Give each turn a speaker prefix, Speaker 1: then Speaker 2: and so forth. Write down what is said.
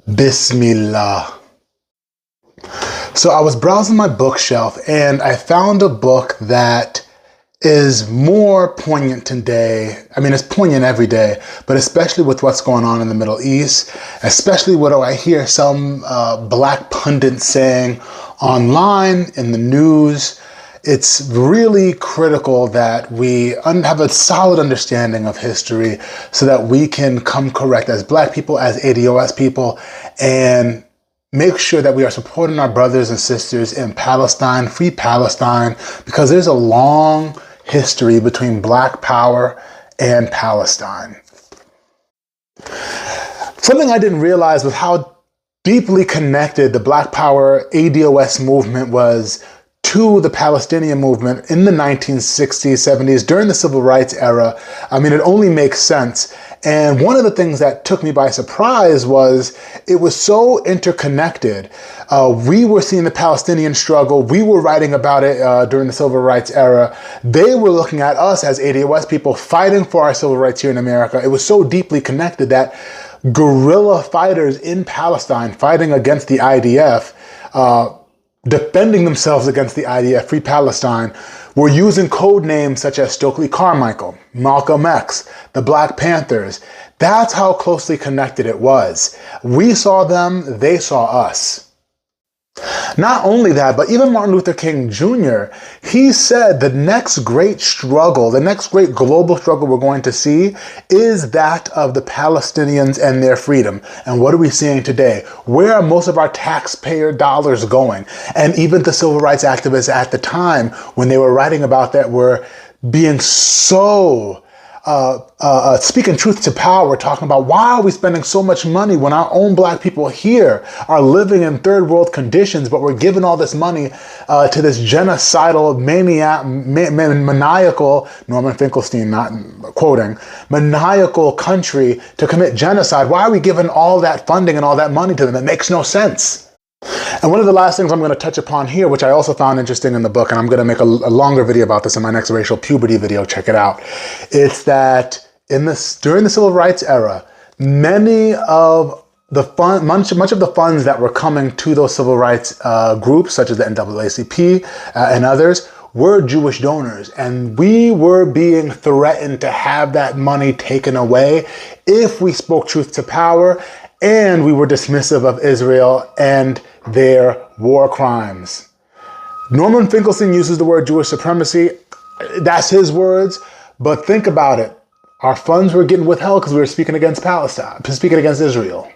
Speaker 1: Bismillah. So I was browsing my bookshelf and I found a book that is more poignant today. I mean, it's poignant every day, but especially with what's going on in the Middle East, especially what I hear some black pundits saying online in the news. It's really critical that we have a solid understanding of history so that we can come correct as black people, as ADOS people, and make sure that we are supporting our brothers and sisters in Palestine, free Palestine, because there's a long history between black power and Palestine. Something I didn't realize was how deeply connected the black power ADOS movement was to the Palestinian movement in the 1960s, 70s, during the civil rights era. I mean, it only makes sense. And one of the things that took me by surprise was it was so interconnected. We were seeing the Palestinian struggle. We were writing about it during the civil rights era. They were looking at us as ADOS people fighting for our civil rights here in America. It was so deeply connected that guerrilla fighters in Palestine fighting against the IDF, defending themselves against the IDF, Free Palestine, were using code names such as Stokely Carmichael, Malcolm X, the Black Panthers. That's how closely connected it was. We saw them, they saw us. Not only that, but even Martin Luther King Jr., he said the next great struggle, the next great global struggle we're going to see is that of the Palestinians and their freedom. And what are we seeing today? Where are most of our taxpayer dollars going? And even the civil rights activists at the time, when they were writing about that, were being so speaking truth to power, talking about why are we spending so much money when our own black people here are living in third world conditions, but we're giving all this money to this genocidal, maniacal, Norman Finkelstein, not quoting, maniacal country to commit genocide. Why are we giving all that funding and all that money to them? It makes no sense. And one of the last things I'm going to touch upon here, which I also found interesting in the book, and I'm going to make a longer video about this in my next racial puberty video, check it out. It's that during the civil rights era, much of the funds that were coming to those civil rights groups, such as the NAACP and others, were Jewish donors. And we were being threatened to have that money taken away if we spoke truth to power and we were dismissive of Israel and their war crimes. Norman Finkelstein uses the word Jewish supremacy. That's his words, but think about it. Our funds were getting withheld because we were speaking against Palestine, speaking against Israel.